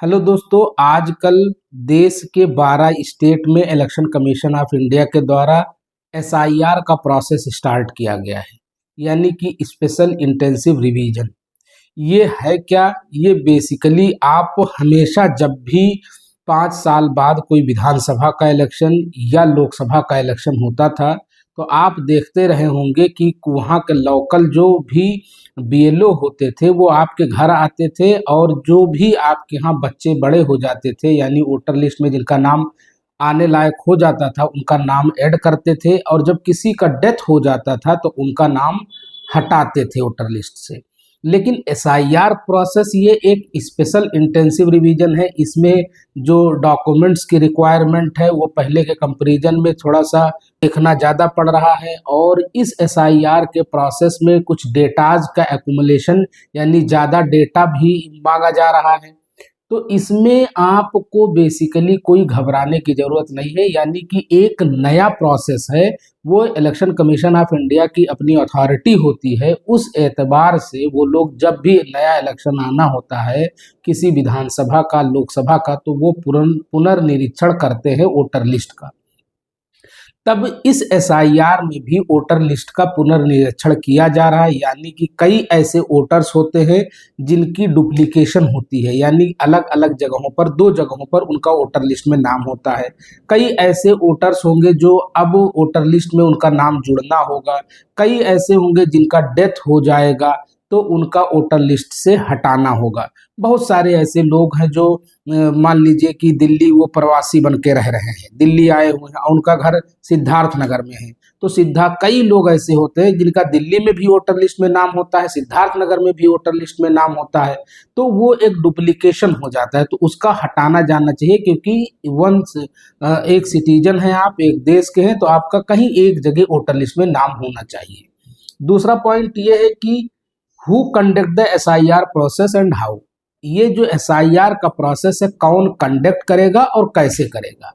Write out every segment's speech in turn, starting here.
Hello दोस्तों, आजकल देश के 12 स्टेट में इलेक्शन कमीशन ऑफ इंडिया के द्वारा एसआईआर का प्रोसेस स्टार्ट किया गया है, यानी कि स्पेशल इंटेंसिव रिवीजन। ये है क्या? ये बेसिकली आप हमेशा जब भी 5 साल बाद कोई विधानसभा का इलेक्शन या लोकसभा का इलेक्शन होता था, तो आप देखते रहे होंगे कि वहाँ के लोकल जो भी बीएलओ होते थे वो आपके घर आते थे, और जो भी आपके यहाँ बच्चे बड़े हो जाते थे यानी वोटर लिस्ट में जिनका नाम आने लायक हो जाता था उनका नाम ऐड करते थे, और जब किसी का डेथ हो जाता था तो उनका नाम हटाते थे वोटर लिस्ट से। लेकिन एसआईआर प्रोसेस ये एक स्पेशल इंटेंसिव रिवीजन है। इसमें जो डॉक्यूमेंट्स की रिक्वायरमेंट है वो पहले के कंपैरिजन में थोड़ा सा देखना ज़्यादा पड़ रहा है, और इस एसआईआर के प्रोसेस में कुछ डेटाज का एक्यूमुलेशन यानी ज़्यादा डेटा भी मांगा जा रहा है। तो इसमें आपको बेसिकली कोई घबराने की ज़रूरत नहीं है, यानी कि एक नया प्रोसेस है। वो इलेक्शन कमीशन ऑफ इंडिया की अपनी अथॉरिटी होती है, उस एतबार से वो लोग जब भी नया इलेक्शन आना होता है किसी विधानसभा का, लोकसभा का, तो वो पुनर्निरीक्षण करते हैं वोटर लिस्ट का। तब इस एसआईआर में भी वोटर लिस्ट का पुनर्निरीक्षण किया जा रहा है, यानी कि कई ऐसे वोटर्स होते हैं जिनकी डुप्लीकेशन होती है, यानी अलग अलग जगहों पर, 2 जगहों पर उनका वोटर लिस्ट में नाम होता है। कई ऐसे वोटर्स होंगे जो अब वोटर लिस्ट में उनका नाम जुड़ना होगा, कई ऐसे होंगे जिनका डेथ हो जाएगा तो उनका वोटर लिस्ट से हटाना होगा। बहुत सारे ऐसे लोग हैं जो मान लीजिए कि दिल्ली वो प्रवासी बन के रह रहे हैं, दिल्ली आए हुए हैं और उनका घर सिद्धार्थ नगर में है, तो कई लोग ऐसे होते हैं जिनका दिल्ली में भी वोटर लिस्ट में नाम होता है, सिद्धार्थ नगर में भी वोटर लिस्ट में नाम होता है, तो वो एक डुप्लीकेशन हो जाता है, तो उसका हटाना जाना चाहिए। क्योंकि वंस एक सिटीजन है, आप एक देश के हैं, तो आपका कहीं एक जगह वोटर लिस्ट में नाम होना चाहिए। दूसरा पॉइंट ये है कि who conduct the SIR process and how. ये जो एसआईआर का प्रोसेस है कौन कंडक्ट करेगा और कैसे करेगा।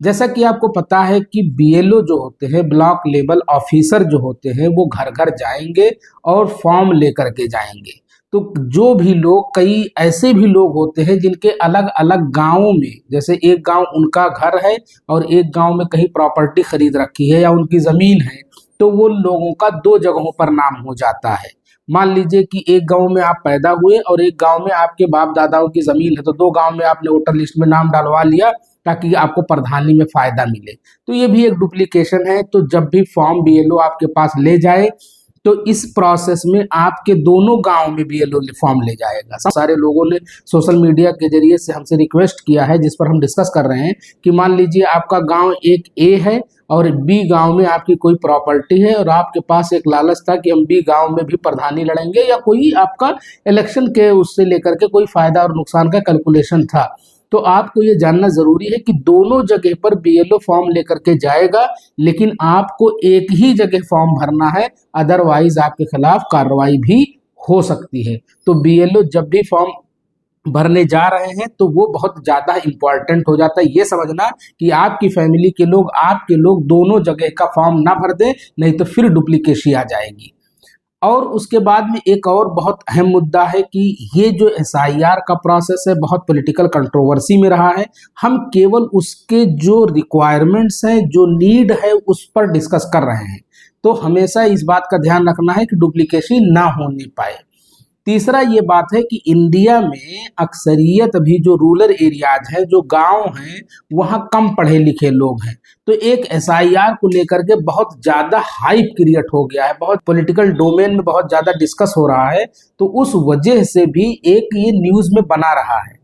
जैसा कि आपको पता है कि बीएलओ जो होते हैं, ब्लॉक लेवल ऑफिसर जो होते हैं, वो घर घर जाएंगे और फॉर्म लेकर के जाएंगे। तो जो भी लोग, कई ऐसे भी लोग होते हैं जिनके अलग अलग गांवों में, जैसे एक गांव उनका घर है और एक गांव में कहीं प्रॉपर्टी खरीद रखी है या उनकी जमीन है, तो वो लोगों का 2 जगहों पर नाम हो जाता है। मान लीजिए कि एक गांव में आप पैदा हुए और एक गांव में आपके बाप दादाओं की जमीन है, तो 2 गांव में आपने वोटर लिस्ट में नाम डलवा लिया ताकि आपको प्रधानी में फायदा मिले। तो ये भी एक डुप्लीकेशन है। तो जब भी फॉर्म बीएलओ आपके पास ले जाए तो इस प्रोसेस में आपके दोनों गांव में बीएलओ फॉर्म ले जाएगा। सारे लोगों ने सोशल मीडिया के जरिए से हमसे रिक्वेस्ट किया है, जिस पर हम डिस्कस कर रहे हैं कि मान लीजिए आपका गांव एक ए है और बी गांव में आपकी कोई प्रॉपर्टी है, और आपके पास एक लालच था कि हम बी गांव में भी प्रधानी लड़ेंगे, या कोई आपका इलेक्शन के उससे लेकर के कोई फायदा और नुकसान का कैलकुलेशन था। तो आपको ये जानना जरूरी है कि दोनों जगह पर बीएलओ फॉर्म लेकर के जाएगा, लेकिन आपको एक ही जगह फॉर्म भरना है, अदरवाइज आपके खिलाफ कार्रवाई भी हो सकती है। तो बीएलओ जब भी फॉर्म भरने जा रहे हैं तो वो बहुत ज़्यादा इम्पॉर्टेंट हो जाता है। ये समझना कि आपकी फैमिली के लोग, आपके लोग दोनों जगह का फॉर्म ना भर दें, नहीं तो फिर डुप्लीकेसी आ जाएगी। और उसके बाद में एक और बहुत अहम मुद्दा है कि ये जो एसआईआर का प्रोसेस है बहुत पॉलिटिकल कंट्रोवर्सी में रहा है। हम केवल उसके जो रिक्वायरमेंट्स हैं, जो नीड है, उस पर डिस्कस कर रहे हैं। तो हमेशा इस बात का ध्यान रखना है कि डुप्लीकेसी ना होने पाए। तीसरा ये बात है कि इंडिया में अक्सरियत अभी जो रूरल एरियाज है, जो गांव हैं, वहाँ कम पढ़े लिखे लोग हैं। तो एक एसआईआर को लेकर के बहुत ज़्यादा हाइप क्रिएट हो गया है, बहुत पॉलिटिकल डोमेन में बहुत ज़्यादा डिस्कस हो रहा है, तो उस वजह से भी एक ये न्यूज़ में बना रहा है।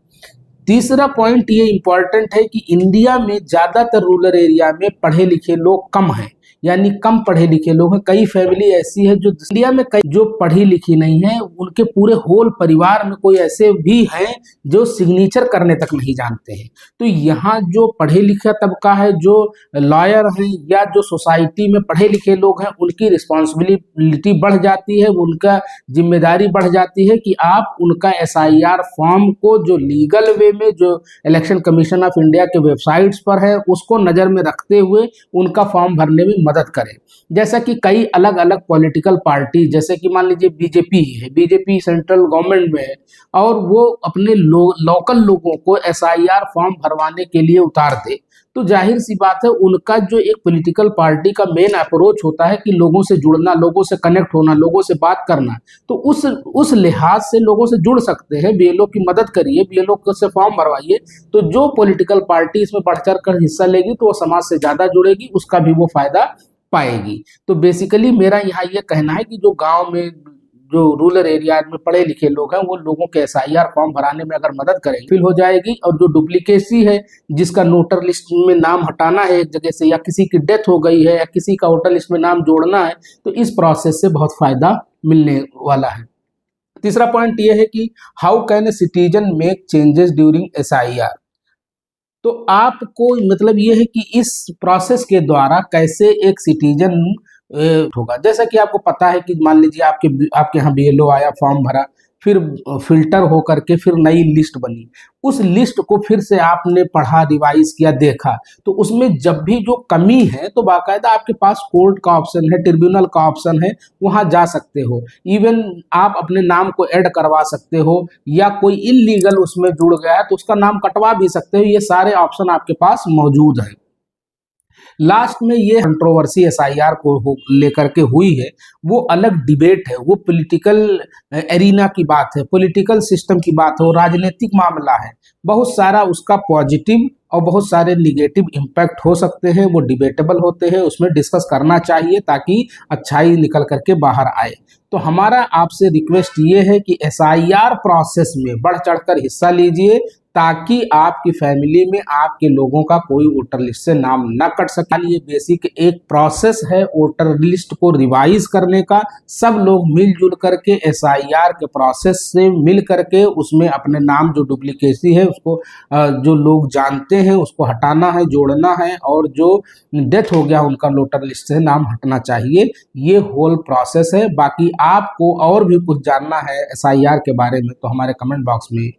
तीसरा पॉइंट ये इम्पॉर्टेंट है कि इंडिया में ज़्यादातर रूरल एरिया में पढ़े लिखे लोग कम हैं, यानी कम पढ़े लिखे लोग हैं। कई फैमिली ऐसी है जो इंडिया में कई जो पढ़ी लिखी नहीं है, उनके पूरे होल परिवार में कोई ऐसे भी हैं जो सिग्नेचर करने तक नहीं जानते हैं। तो यहाँ जो पढ़े लिखा तबका है, जो लॉयर हैं या जो सोसाइटी में पढ़े लिखे लोग हैं, उनकी रिस्पॉन्सिबिलिटी बढ़ जाती है, उनका जिम्मेदारी बढ़ जाती है कि आप उनका एसआईआर फॉर्म को जो लीगल वे में, जो इलेक्शन कमीशन ऑफ इंडिया के वेबसाइट्स पर है, उसको नज़र में रखते हुए उनका फॉर्म भरने में मदद मदद करें। जैसा कि कई अलग अलग पॉलिटिकल पार्टी, जैसे कि मान लीजिए बीजेपी है, बीजेपी सेंट्रल गवर्नमेंट में है और वो अपने लोकल लोगों को एसआईआर फॉर्म भरवाने के लिए उतार दे, तो जाहिर सी बात है उनका जो एक पॉलिटिकल पार्टी का मेन अप्रोच होता है कि लोगों से जुड़ना, लोगों से कनेक्ट होना, लोगों से बात करना, तो उस लिहाज से लोगों से जुड़ सकते हैं। बीएलओ की मदद करिए, बीएलओ से फॉर्म भरवाइए, तो जो पॉलिटिकल पार्टी इसमें बढ़ चढ़ कर हिस्सा लेगी तो वो समाज से ज्यादा जुड़ेगी, उसका भी वो फायदा पाएगी। तो बेसिकली मेरा यहाँ ये कहना है कि जो गांव में, जो रूरल एरिया में पढ़े लिखे लोग हैं, वो लोगों के एसआईआर फॉर्म भराने में अगर मदद करेंगे फिल हो जाएगी। और जो डुप्लीकेसी है, जिसका वोटर लिस्ट में नाम हटाना है एक जगह से, या किसी की डेथ हो गई है, या किसी का वोटर लिस्ट में नाम जोड़ना है, तो इस प्रोसेस से बहुत फायदा मिलने वाला है। तीसरा पॉइंट ये है कि how can a citizen make changes during SIR. तो आपको मतलब ये है कि इस प्रोसेस के द्वारा कैसे एक सिटीजन होगा। जैसा कि आपको पता है कि मान लीजिए आपके यहाँ बीएलओ आया, फॉर्म भरा, फिर फिल्टर हो करके फिर नई लिस्ट बनी, उस लिस्ट को फिर से आपने पढ़ा, रिवाइज किया, देखा, तो उसमें जब भी जो कमी है तो बाकायदा आपके पास कोर्ट का ऑप्शन है, ट्रिब्यूनल का ऑप्शन है, वहां जा सकते हो। इवन आप अपने नाम को ऐड करवा सकते हो, या कोई इलीगल उसमें जुड़ गया है तो उसका नाम कटवा भी सकते हो। ये सारे ऑप्शन आपके पास मौजूद है। लास्ट में ये कंट्रोवर्सी एसआईआर को लेकर के हुई है, वो अलग डिबेट है, वो पॉलिटिकल एरिना की बात है, पॉलिटिकल सिस्टम की बात है, वो राजनीतिक मामला है। बहुत सारा उसका पॉजिटिव और बहुत सारे निगेटिव इम्पैक्ट हो सकते हैं, वो डिबेटेबल होते हैं, उसमें डिस्कस करना चाहिए ताकि अच्छाई निकल करके बाहर आए। तो हमारा आपसे रिक्वेस्ट ये है कि एसआईआर प्रोसेस में बढ़ चढ़कर हिस्सा लीजिए, ताकि आपकी फैमिली में आपके लोगों का कोई वोटर लिस्ट से नाम न कट सके। ये बेसिक एक प्रोसेस है वोटर लिस्ट को रिवाइज करने का। सब लोग मिलजुल करके एसआईआर के प्रोसेस से मिल करके उसमें अपने नाम जो डुप्लीकेसी है उसको जो लोग जानते हैं उसको हटाना है, जोड़ना है, और जो डेथ हो गया उनका वोटर लिस्ट से नाम हटना चाहिए। ये होल प्रोसेस है। बाकी आपको और भी कुछ जानना है एसआईआर के बारे में तो हमारे कमेंट बॉक्स में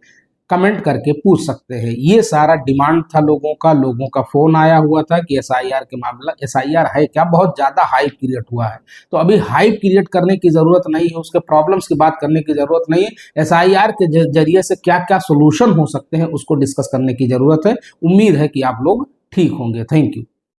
कमेंट करके पूछ सकते हैं। ये सारा डिमांड था लोगों का फोन आया हुआ था कि एसआईआर के मामला, एसआईआर है क्या, बहुत ज्यादा हाइप क्रिएट हुआ है। तो अभी हाइप क्रिएट करने की जरूरत नहीं है, उसके प्रॉब्लम्स की बात करने की जरूरत नहीं है। एसआईआर के जरिए से क्या क्या सोल्यूशन हो सकते हैं उसको डिस्कस करने की जरूरत है। उम्मीद है कि आप लोग ठीक होंगे। Thank you.